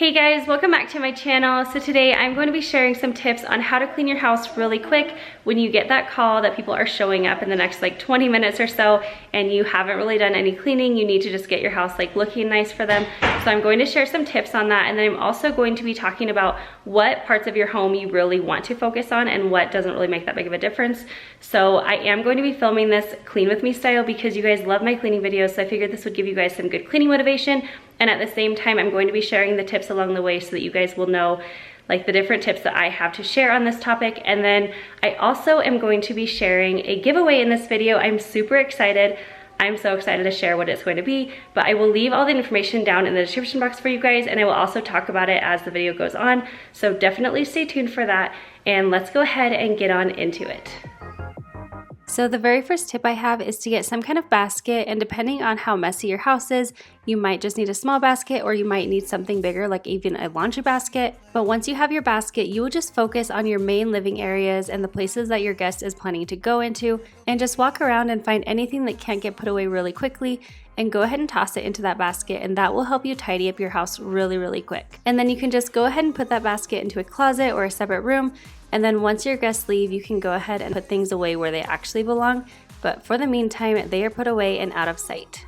Hey guys, welcome back to my channel. So today I'm going to be sharing some tips on how to clean your house really quick when you get that call that people are showing up in the next like 20 minutes or so and you haven't really done any cleaning. You need to just get your house like looking nice for them. So I'm going to share some tips on that, and then I'm also going to be talking about what parts of your home you really want to focus on and what doesn't really make that big of a difference. So I am going to be filming this clean with me style because you guys love my cleaning videos, so I figured this would give you guys some good cleaning motivation. And at the same time, I'm going to be sharing the tips along the way so that you guys will know like the different tips that I have to share on this topic. And then I also am going to be sharing a giveaway in this video. I'm super excited. I'm so excited to share what it's going to be, but I will leave all the information down in the description box for you guys, and I will also talk about it as the video goes on. So definitely stay tuned for that, and let's go ahead and get on into it. So the very first tip I have is to get some kind of basket, and depending on how messy your house is, you might just need a small basket or you might need something bigger like even a laundry basket. But once you have your basket, you will just focus on your main living areas and the places that your guest is planning to go into, and just walk around and find anything that can't get put away really quickly and go ahead and toss it into that basket, and that will help you tidy up your house really quick. And then you can just go ahead and put that basket into a closet or a separate room. And then once your guests leave, you can go ahead and put things away where they actually belong. But for the meantime, they are put away and out of sight.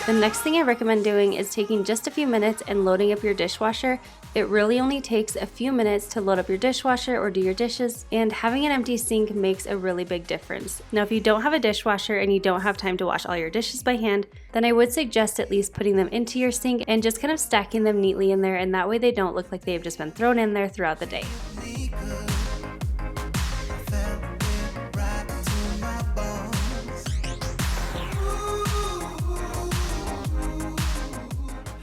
The next thing I recommend doing is taking just a few minutes and loading up your dishwasher. It really only takes a few minutes to load up your dishwasher or do your dishes, and having an empty sink makes a really big difference. Now, if you don't have a dishwasher and you don't have time to wash all your dishes by hand, then I would suggest at least putting them into your sink and just kind of stacking them neatly in there, and that way they don't look like they've just been thrown in there throughout the day.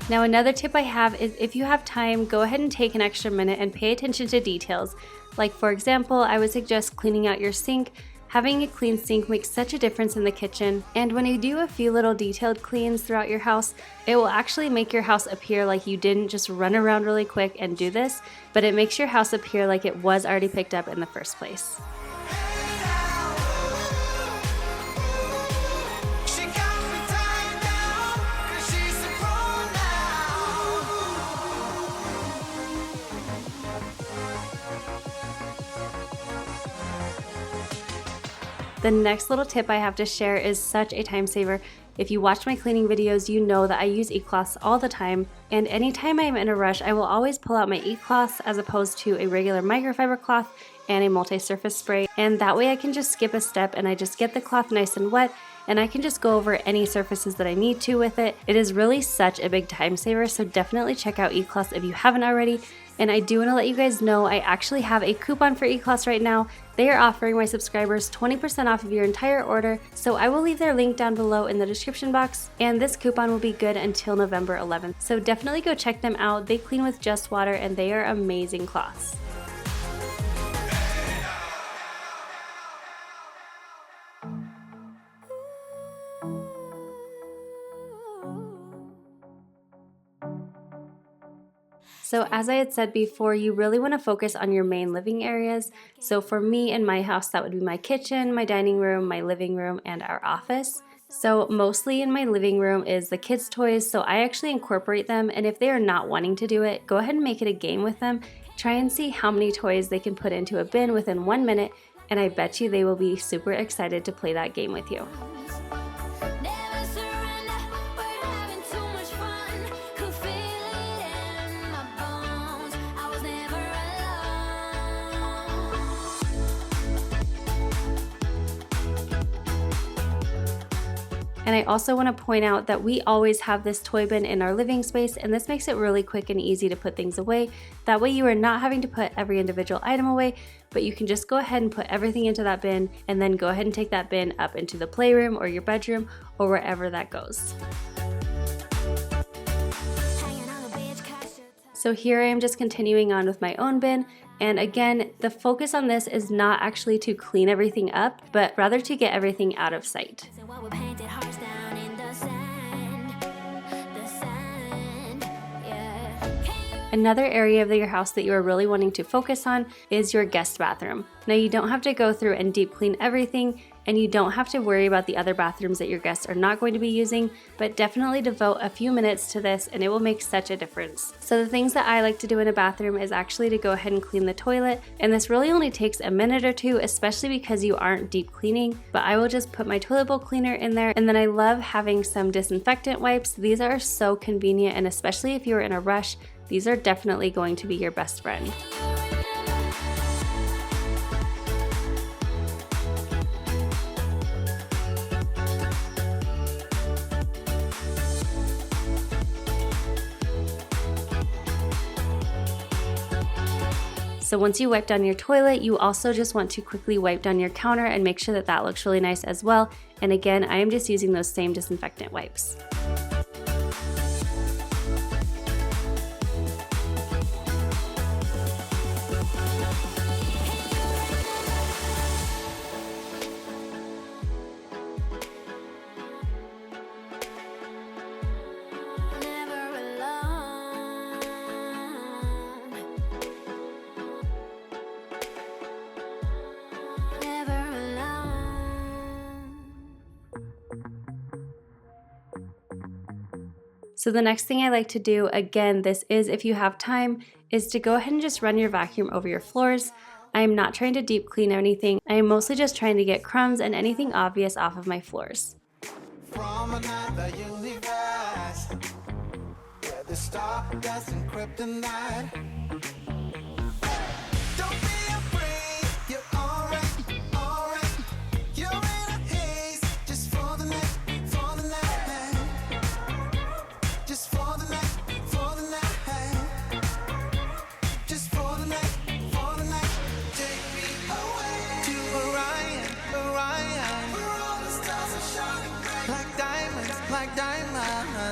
Now, another tip I have is if you have time, go ahead and take an extra minute and pay attention to details. Like for example, I would suggest cleaning out your sink. Having a clean sink makes such a difference in the kitchen, and when you do a few little detailed cleans throughout your house, it will actually make your house appear like you didn't just run around really quick and do this, but it makes your house appear like it was already picked up in the first place. The next little tip I have to share is such a time saver. If you watch my cleaning videos, you know that I use ecloths all the time, and anytime I'm in a rush, I will always pull out my ecloths as opposed to a regular microfiber cloth and a multi-surface spray, and that way I can just skip a step and I just get the cloth nice and wet, and I can just go over any surfaces that I need to with it. It is really such a big time saver, so definitely check out ecloths if you haven't already. And I do want to let you guys know I actually have a coupon for ecloths right now. They are offering my subscribers 20% off of your entire order, so I will leave their link down below in the description box, and this coupon will be good until November 11th. So definitely go check them out. They clean with just water and they are amazing cloths. So as I had said before, you really want to focus on your main living areas. So for me in my house, that would be my kitchen, my dining room, my living room, and our office. So mostly in my living room is the kids' toys, so I actually incorporate them, and if they are not wanting to do it, go ahead and make it a game with them. Try and see how many toys they can put into a bin within 1 minute, and I bet you they will be super excited to play that game with you. And I also want to point out that we always have this toy bin in our living space, and this makes it really quick and easy to put things away. That way you are not having to put every individual item away, but you can just go ahead and put everything into that bin, and then go ahead and take that bin up into the playroom or your bedroom or wherever that goes. So here I am just continuing on with my own bin. And again, the focus on this is not actually to clean everything up, but rather to get everything out of sight. Another area of your house that you are really wanting to focus on is your guest bathroom. Now you don't have to go through and deep clean everything, and you don't have to worry about the other bathrooms that your guests are not going to be using, but definitely devote a few minutes to this and it will make such a difference. So the things that I like to do in a bathroom is actually to go ahead and clean the toilet, and this really only takes a minute or two, especially because you aren't deep cleaning, but I will just put my toilet bowl cleaner in there. And then I love having some disinfectant wipes. These are so convenient, and especially if you're in a rush, these are definitely going to be your best friend. So once you wipe down your toilet, you also just want to quickly wipe down your counter and make sure that that looks really nice as well. And again, I am just using those same disinfectant wipes. So the next thing I like to do, again, this is if you have time, is to go ahead and just run your vacuum over your floors. I am not trying to deep clean anything. I am mostly just trying to get crumbs and anything obvious off of my floors. From another universe, where the star doesn't kryptonite. Don't be afraid, you're alright. You're in a haze, just for the night. Just for the night. Just for the night. Take me away to Orion. Where all the stars are shining bright like diamonds.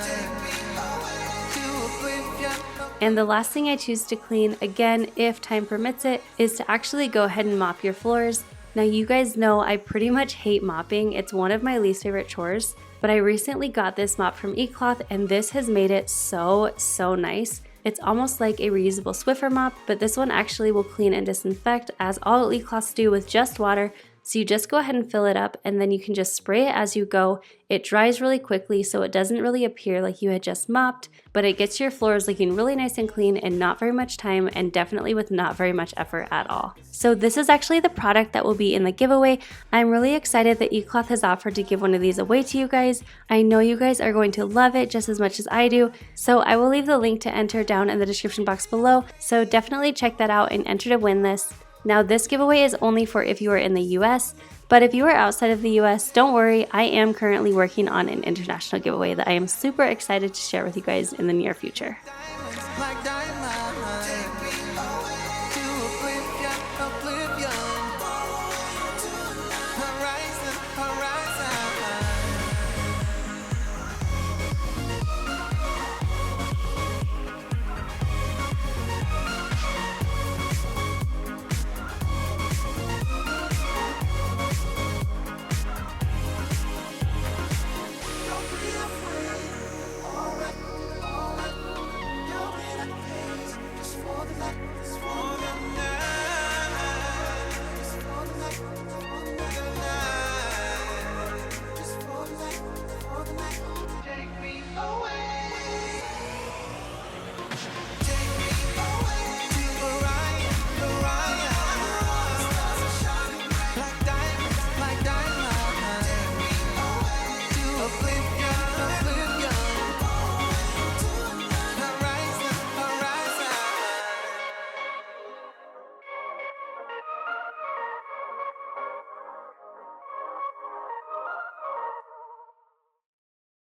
Take me away to oblivion. And the last thing I choose to clean, again, if time permits it, is to actually go ahead and mop your floors. Now you guys know I pretty much hate mopping. It's one of my least favorite chores, but I recently got this mop from ecloth and this has made it so nice. It's almost like a reusable Swiffer mop, but this one actually will clean and disinfect as all ecloths do with just water. So you just go ahead and fill it up and then you can just spray it as you go. It dries really quickly so it doesn't really appear like you had just mopped, but it gets your floors looking really nice and clean in not very much time and definitely with not very much effort at all. So this is actually the product that will be in the giveaway. I'm really excited that ecloth has offered to give one of these away to you guys. I know you guys are going to love it just as much as I do. So I will leave the link to enter down in the description box below. So definitely check that out and enter to win this. Now this giveaway is only for if you are in the US, but if you are outside of the US, don't worry, I am currently working on an international giveaway that I am super excited to share with you guys in the near future.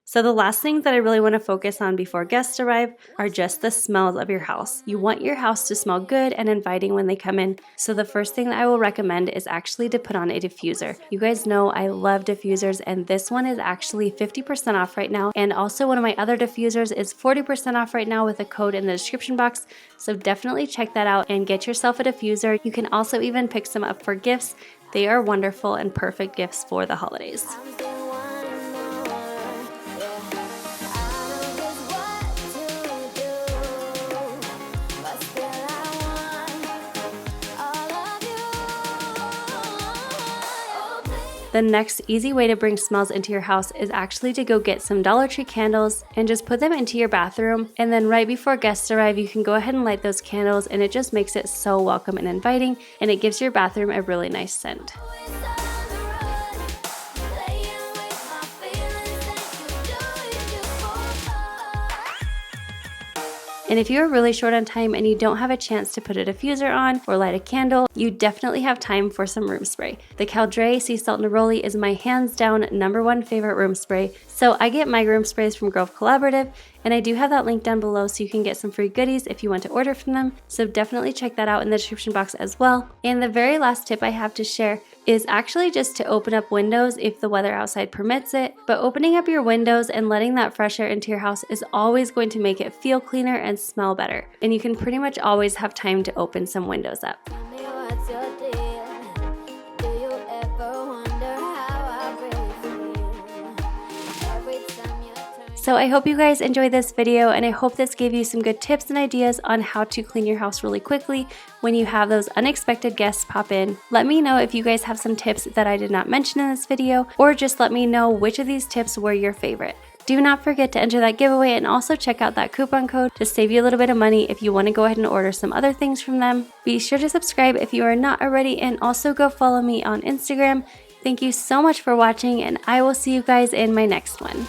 So the last things that I really want to focus on before guests arrive are just the smells of your house. You want your house to smell good and inviting when they come in. So the first thing that I will recommend is actually to put on a diffuser. You guys know I love diffusers and this one is actually 50% off right now. And also one of my other diffusers is 40% off right now with a code in the description box. So definitely check that out and get yourself a diffuser. You can also even pick some up for gifts. They are wonderful and perfect gifts for the holidays. The next easy way to bring smells into your house is actually to go get some Dollar Tree candles and just put them into your bathroom. And then right before guests arrive, you can go ahead and light those candles, and it just makes it so welcome and inviting, and it gives your bathroom a really nice scent. And if you're really short on time and you don't have a chance to put a diffuser on or light a candle, you definitely have time for some room spray. The Caldre Sea Salt Neroli is my hands down #1 favorite room spray. So I get my room sprays from Grove Collaborative, and I do have that link down below so you can get some free goodies if you want to order from them. So definitely check that out in the description box as well. And the very last tip I have to share is actually just to open up windows if the weather outside permits it. But opening up your windows and letting that fresh air into your house is always going to make it feel cleaner and smell better. And you can pretty much always have time to open some windows up. So I hope you guys enjoyed this video, and I hope this gave you some good tips and ideas on how to clean your house really quickly when you have those unexpected guests pop in. Let me know if you guys have some tips that I did not mention in this video, or just let me know which of these tips were your favorite. Do not forget to enter that giveaway, and also check out that coupon code to save you a little bit of money if you want to go ahead and order some other things from them. Be sure to subscribe if you are not already, and also go follow me on Instagram. Thank you so much for watching, and I will see you guys in my next one.